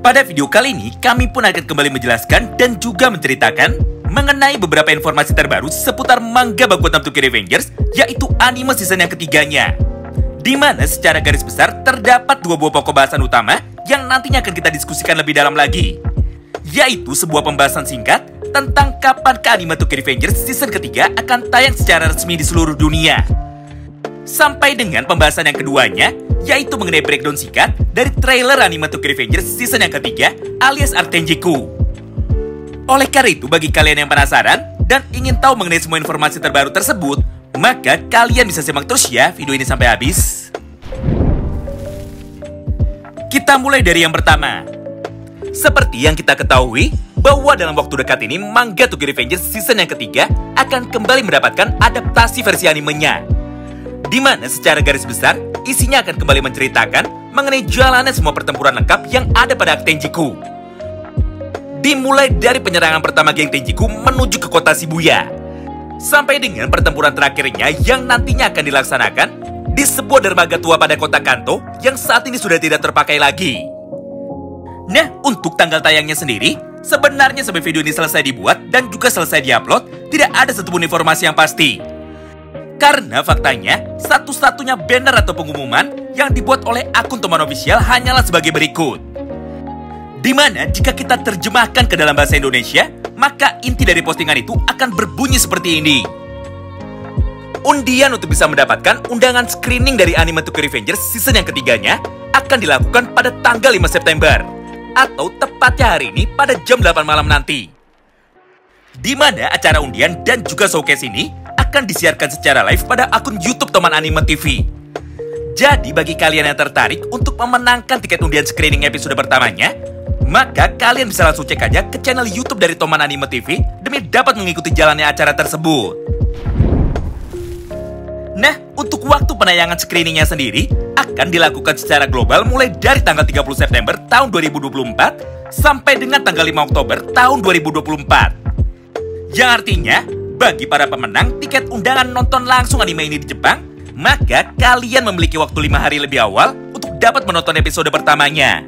Pada video kali ini, kami pun akan kembali menjelaskan dan juga menceritakan mengenai beberapa informasi terbaru seputar manga Bakugan Tokyo Revengers, yaitu anime season yang ketiganya. Di mana secara garis besar terdapat dua buah pokok bahasan utama yang nantinya akan kita diskusikan lebih dalam lagi. Yaitu sebuah pembahasan singkat tentang kapan anime Tokyo Revengers season ketiga akan tayang secara resmi di seluruh dunia. Sampai dengan pembahasan yang keduanya, yaitu mengenai breakdown singkat dari trailer anime Tokyo Revengers season yang ketiga alias Arc Tenjiku. Oleh karena itu, bagi kalian yang penasaran dan ingin tahu mengenai semua informasi terbaru tersebut, maka kalian bisa simak terus ya video ini sampai habis. Kita mulai dari yang pertama. Seperti yang kita ketahui, bahwa dalam waktu dekat ini manga Tokyo Revengers season yang ketiga akan kembali mendapatkan adaptasi versi animenya. Di mana secara garis besar, isinya akan kembali menceritakan mengenai jalannya semua pertempuran lengkap yang ada pada Arc Tenjiku. Dimulai dari penyerangan pertama geng Tenjiku menuju ke kota Shibuya, sampai dengan pertempuran terakhirnya yang nantinya akan dilaksanakan di sebuah dermaga tua pada kota Kanto yang saat ini sudah tidak terpakai lagi. Nah, untuk tanggal tayangnya sendiri, sebenarnya sampai video ini selesai dibuat dan juga selesai diupload, tidak ada satupun informasi yang pasti. Karena faktanya, satu-satunya banner atau pengumuman yang dibuat oleh akun Toman Official hanyalah sebagai berikut. Dimana jika kita terjemahkan ke dalam bahasa Indonesia, maka inti dari postingan itu akan berbunyi seperti ini. Undian untuk bisa mendapatkan undangan screening dari anime Tokyo Revengers season yang ketiganya akan dilakukan pada tanggal 5 September. Atau tepatnya hari ini pada jam 8 malam nanti. Dimana acara undian dan juga showcase ini akan disiarkan secara live pada akun YouTube Toman Anime TV. Jadi bagi kalian yang tertarik untuk memenangkan tiket undian screening episode pertamanya, maka kalian bisa langsung cek aja ke channel YouTube dari Toman Anime TV demi dapat mengikuti jalannya acara tersebut. Nah, untuk waktu penayangan screeningnya sendiri akan dilakukan secara global mulai dari tanggal 30 September tahun 2024 sampai dengan tanggal 5 Oktober tahun 2024. Yang artinya, bagi para pemenang tiket undangan nonton langsung anime ini di Jepang, maka kalian memiliki waktu 5 hari lebih awal untuk dapat menonton episode pertamanya.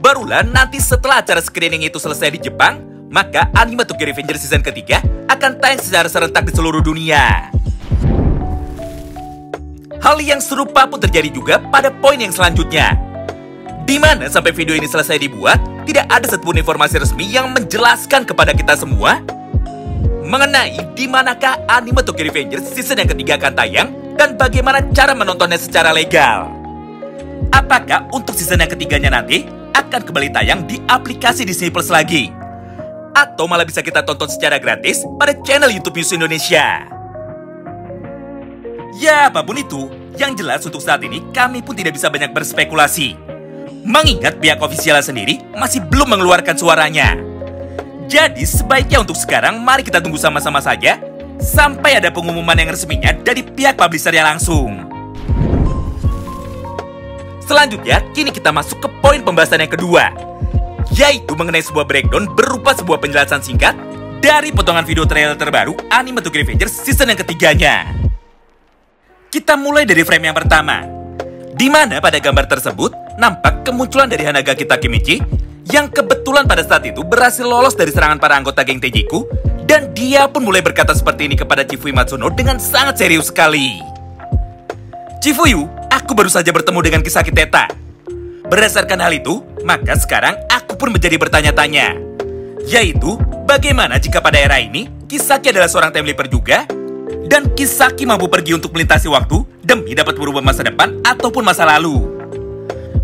Barulah nanti setelah acara screening itu selesai di Jepang, maka anime Tokyo Revengers season ketiga akan tayang secara serentak di seluruh dunia. Hal yang serupa pun terjadi juga pada poin yang selanjutnya. Di mana sampai video ini selesai dibuat, tidak ada satupun informasi resmi yang menjelaskan kepada kita semua mengenai di manakah anime Tokyo Revengers season yang ketiga akan tayang dan bagaimana cara menontonnya secara legal. Apakah untuk season yang ketiganya nanti akan kembali tayang di aplikasi Disney Plus lagi? Atau malah bisa kita tonton secara gratis pada channel YouTube News Indonesia? Ya, apapun itu, yang jelas untuk saat ini kami pun tidak bisa banyak berspekulasi. Mengingat pihak ofisial sendiri masih belum mengeluarkan suaranya. Jadi sebaiknya untuk sekarang mari kita tunggu sama-sama saja sampai ada pengumuman yang resminya dari pihak publishernya langsung. Selanjutnya, kini kita masuk ke poin pembahasan yang kedua, yaitu mengenai sebuah breakdown berupa sebuah penjelasan singkat dari potongan video trailer terbaru anime Tokyo Revengers season yang ketiganya. Kita mulai dari frame yang pertama, di mana pada gambar tersebut nampak kemunculan dari Hanagaki Takemichi yang kebetulan pada saat itu berhasil lolos dari serangan para anggota geng Tenjiku, dan dia pun mulai berkata seperti ini kepada Chifuyu Matsuno dengan sangat serius sekali. Chifuyu, aku baru saja bertemu dengan Kisaki Teta. Berdasarkan hal itu, maka sekarang aku pun menjadi bertanya-tanya, yaitu bagaimana jika pada era ini Kisaki adalah seorang time leaper juga, dan Kisaki mampu pergi untuk melintasi waktu demi dapat merubah masa depan ataupun masa lalu.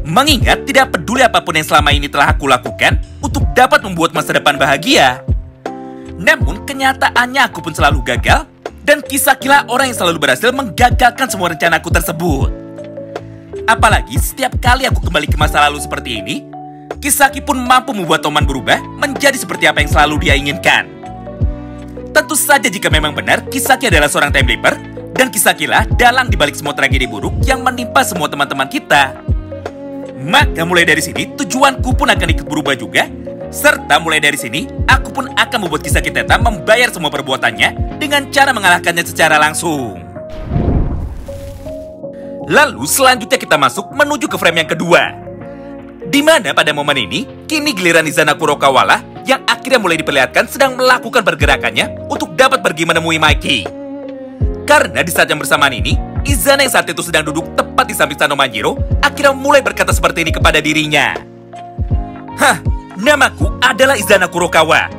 Mengingat tidak peduli apapun yang selama ini telah aku lakukan untuk dapat membuat masa depan bahagia. Namun kenyataannya aku pun selalu gagal, dan Kisakilah orang yang selalu berhasil menggagalkan semua rencanaku tersebut. Apalagi setiap kali aku kembali ke masa lalu seperti ini, Kisaki pun mampu membuat Toman berubah menjadi seperti apa yang selalu dia inginkan. Tentu saja jika memang benar Kisaki adalah seorang time leaper, dan Kisakilah dalang dibalik semua tragedi buruk yang menimpa semua teman-teman kita, maka mulai dari sini tujuanku pun akan ikut berubah juga. Serta mulai dari sini aku pun akan membuat Kisaki Teta membayar semua perbuatannya dengan cara mengalahkannya secara langsung. Lalu selanjutnya kita masuk menuju ke frame yang kedua, di mana pada momen ini, kini giliran Izana Kurokawa lah yang akhirnya mulai diperlihatkan sedang melakukan pergerakannya untuk dapat pergi menemui Mikey. Karena di saat yang bersamaan ini, Izana yang saat itu sedang duduk tepat di samping Sano Manjiro akhirnya mulai berkata seperti ini kepada dirinya. Hah, namaku adalah Izana Kurokawa.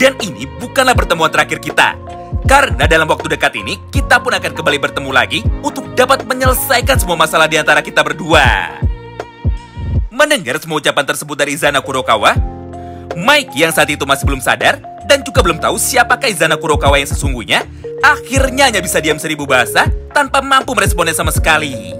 Dan ini bukanlah pertemuan terakhir kita. Karena dalam waktu dekat ini, kita pun akan kembali bertemu lagi untuk dapat menyelesaikan semua masalah di antara kita berdua. Mendengar semua ucapan tersebut dari Izana Kurokawa, Mikey yang saat itu masih belum sadar dan juga belum tahu siapakah Izana Kurokawa yang sesungguhnya, akhirnya hanya bisa diam 1000 bahasa tanpa mampu meresponnya sama sekali.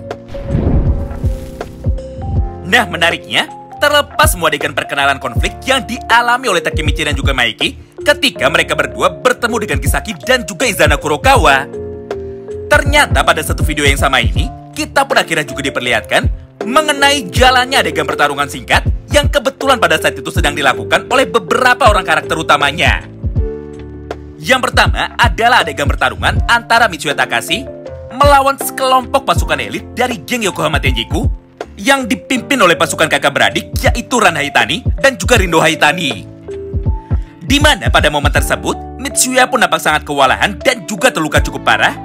Nah, menariknya, terlepas semua adegan perkenalan konflik yang dialami oleh Takemichi dan juga Mikey ketika mereka berdua bertemu dengan Kisaki dan juga Izana Kurokawa, ternyata pada satu video yang sama ini, kita pun akhirnya juga diperlihatkan mengenai jalannya adegan pertarungan singkat yang kebetulan pada saat itu sedang dilakukan oleh beberapa orang karakter utamanya. Yang pertama adalah adegan pertarungan antara Mitsuya Takashi melawan sekelompok pasukan elit dari geng Yokohama Tenjiku yang dipimpin oleh pasukan kakak beradik yaitu Ran Haitani dan juga Rindo Haitani. Di mana pada momen tersebut, Mitsuya pun nampak sangat kewalahan dan juga terluka cukup parah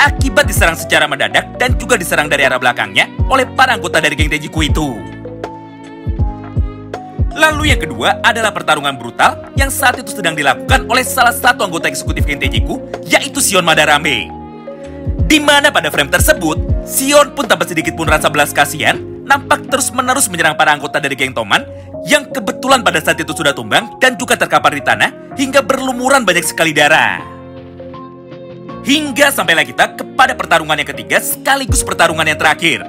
akibat diserang secara mendadak dan juga diserang dari arah belakangnya oleh para anggota dari geng Tenjiku itu. Lalu yang kedua adalah pertarungan brutal yang saat itu sedang dilakukan oleh salah satu anggota eksekutif geng Tenjiku, yaitu Shion Madarame. Di mana pada frame tersebut, Shion pun tanpa sedikit pun rasa belas kasihan, nampak terus-menerus menyerang para anggota dari geng Toman yang kebetulan pada saat itu sudah tumbang dan juga terkapar di tanah hingga berlumuran banyak sekali darah. Hingga sampailah kita kepada pertarungan yang ketiga sekaligus pertarungan yang terakhir,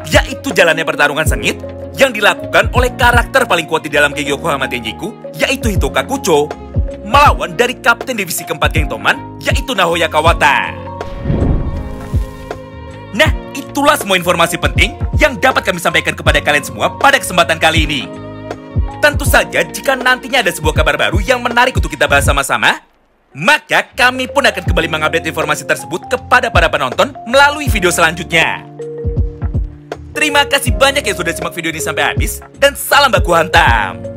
yaitu jalannya pertarungan sengit yang dilakukan oleh karakter paling kuat di dalam geng Yokohama Tenjiku, yaitu Hitoka Kucho, melawan dari kapten divisi keempat geng Toman, yaitu Nahoya Kawata. Nah, itulah semua informasi penting yang dapat kami sampaikan kepada kalian semua pada kesempatan kali ini. Tentu saja jika nantinya ada sebuah kabar baru yang menarik untuk kita bahas sama-sama, maka kami pun akan kembali mengupdate informasi tersebut kepada para penonton melalui video selanjutnya. Terima kasih banyak yang sudah simak video ini sampai habis, dan salam baku hantam!